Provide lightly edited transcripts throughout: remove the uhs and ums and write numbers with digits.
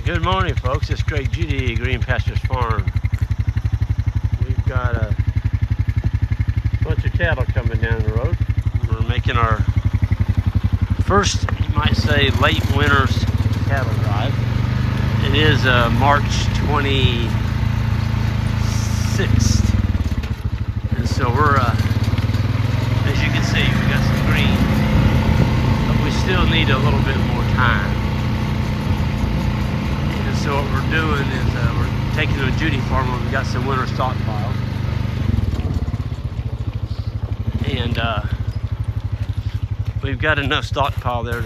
Good morning, folks. It's Greg Judy, Green Pastures Farm. We've got a bunch of cattle coming down the road. We're making our first, you might say, late winter's cattle drive. It is March 26th, and so we're, as you can see, we got some green, but we still need a little bit more time. So what we're doing is we're taking to a Judy farm where we've got some winter stockpile. And we've got enough stockpile there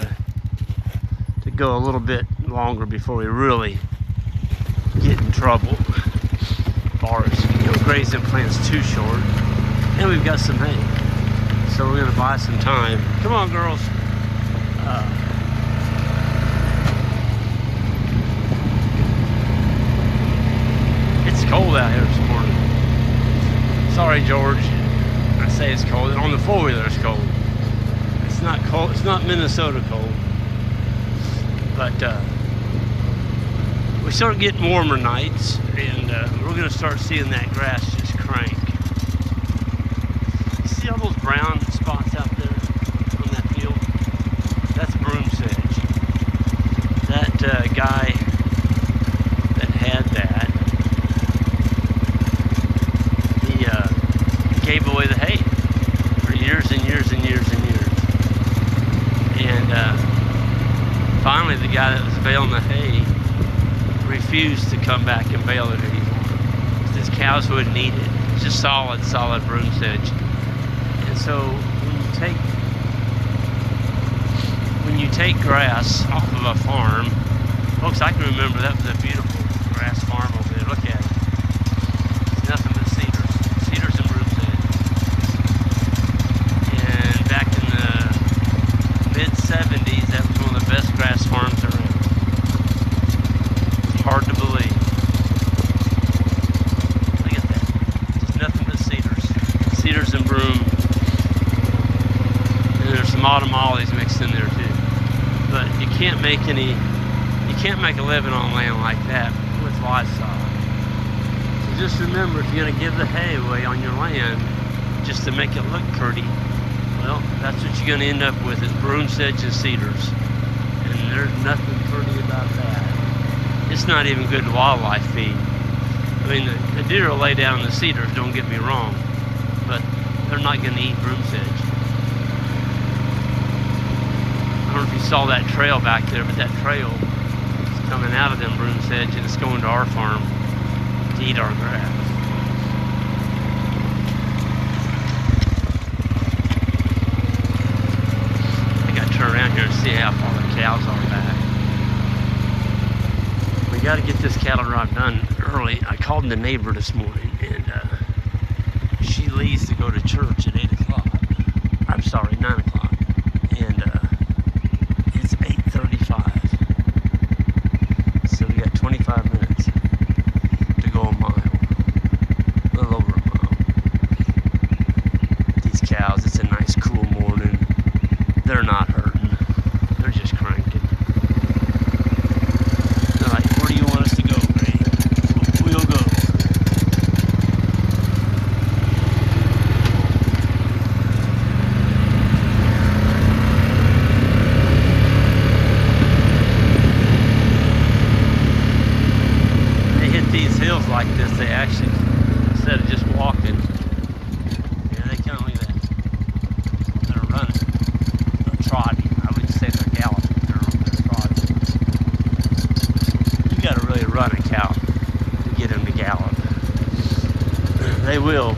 to go a little bit longer before we really get in trouble. As far as grazing plant's too short. And we've got some hay. So we're gonna buy some time. Come on, girls. It's cold out here this morning. Sorry, George. I say it's cold. On the four-wheeler, it's cold. It's not cold. It's not Minnesota cold. But we start getting warmer nights, and we're going to start seeing that grass just crank. You see all those brown spots out there on that field? That's broom sedge. That guy that had that, gave away the hay for years and years and years and years. And finally the guy that was baling the hay refused to come back and bale it anymore. His cows wouldn't eat it. It's just solid broom sedge. And so when you take grass off of a farm, folks, I can remember that was a beautiful grass farm over there. Look at it. It's nothing but cedars and broom sedge. Mid-70s, that was one of the best grass farms around. It's hard to believe. Look at that. Just nothing but cedars and broom. And there's some autumn olives mixed in there too. But you can't make a living on land like that with livestock. So just remember, if you're going to give the hay away on your land just to make it look pretty, well, that's what you're going to end up with, is broom sedge and cedars. And there's nothing pretty about that. It's not even good wildlife feed. I mean, the deer will lay down in the cedars, don't get me wrong, but they're not going to eat broom sedge. I don't know if you saw that trail back there, but that trail is coming out of them broom sedge and it's going to our farm to eat our grass. Turn around here and see how far the cows are back. We got to get this cattle drive done early. I called the neighbor this morning, and she leaves to go to church at 8 o'clock. I'm sorry, 9 o'clock. And it's 8:35. So we got 25 minutes to go a mile. A little over a mile. These cows, it's a nice cool morning. They're not hurt. They're just cranking. They're like, where do you want us to go, Ray? We'll go. They hit these hills like this, they actually, instead of just walking, yeah, they kind of like that. They're running. They're trotting. Say they're galloping, they're trotting. You gotta really run a cow to get them to gallop. They will.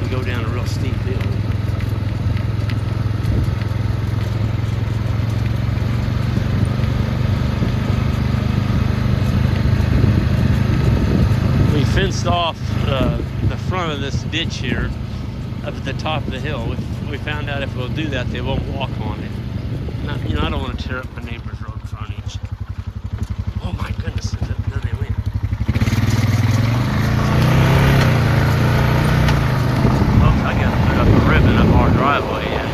You go down a real steep hill. We fenced off the front of this ditch here up at the top of the hill. We found out if we'll do that, they won't walk on it. Now, I don't want to tear up my neighbor's road frontage. Oh my goodness, there they went. Folks, I got to put up a ribbon up our driveway yet.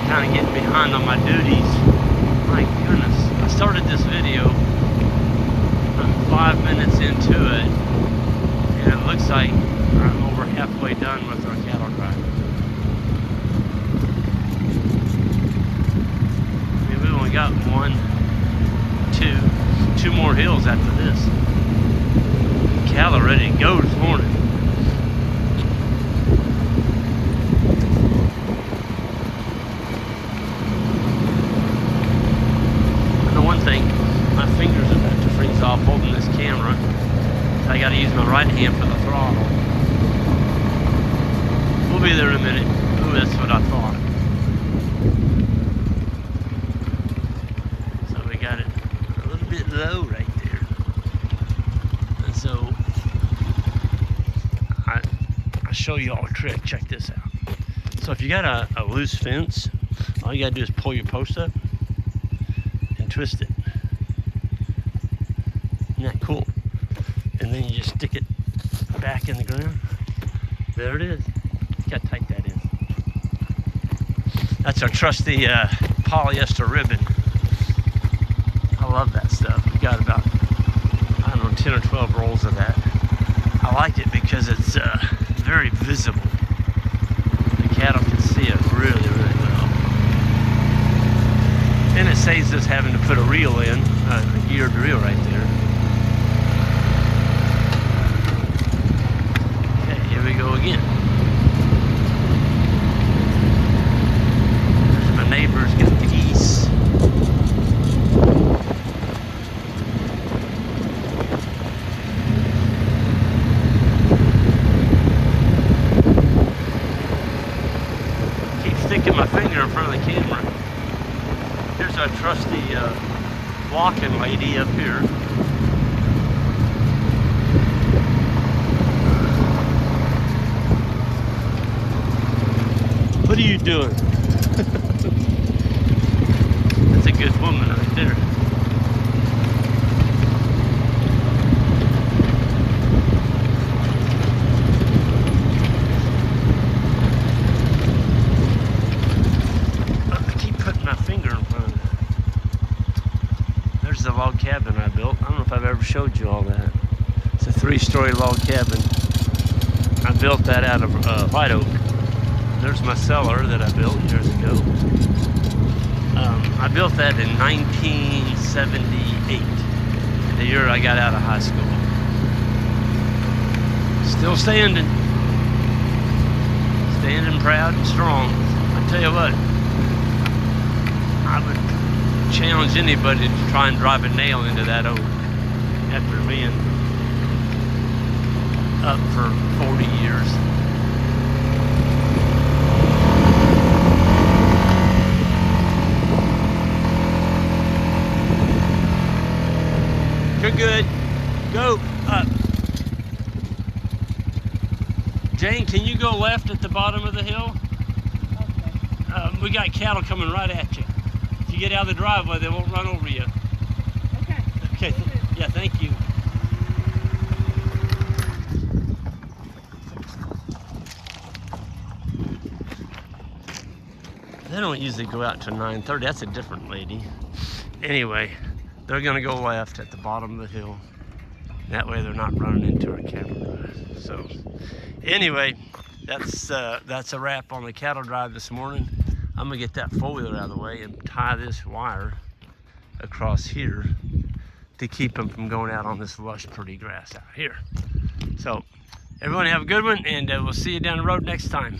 Kind of getting behind on my duties. My goodness. I started this video 5 minutes into it, and it looks like I'm over halfway done with our cattle drive. I mean, we only got two more hills after this. Cattle ready to go this morning. And the one thing, my fingers are about to freeze off holding this camera. So I got to use my right hand for the throttle. We'll be there in a minute. Ooh, that's what I thought. So we got it a little bit low right there. And so I'll show you all a trick. Check this out. So if you got a loose fence, all you got to do is pull your post up and twist it. Isn't that cool? And then you just stick it back in the ground. There it is. You gotta tighten that in. That's our trusty polyester ribbon. I love that stuff. We got about, I don't know, 10 or 12 rolls of that. I like it because it's very visible. The cattle can see it really, really well. And it saves us having to put a reel in, a geared reel right there. Okay, here we go again. There's my neighbor's got the geese. Keep sticking my finger in front of the camera. Here's our trusty walking lady up here. What are you doing? That's a good woman right there. I keep putting my finger in front of it. There's the log cabin I built. I don't know if I've ever showed you all that. It's a 3-story log cabin. I built that out of white oak. There's my cellar that I built years ago. I built that in 1978, the year I got out of high school. Still standing. Standing proud and strong. I tell you what, I would challenge anybody to try and drive a nail into that oak after being up for 40 years. You're good. Go up. Jane, can you go left at the bottom of the hill? Okay. We got cattle coming right at you. If you get out of the driveway, they won't run over you. Okay. Okay. Yeah, thank you. They don't usually go out till 9:30. That's a different lady. Anyway. They're gonna go left at the bottom of the hill. That way they're not running into our cattle drive. So anyway, that's a wrap on the cattle drive this morning. I'm gonna get that 4-wheeler out of the way and tie this wire across here to keep them from going out on this lush, pretty grass out here. So everyone have a good one, and we'll see you down the road next time.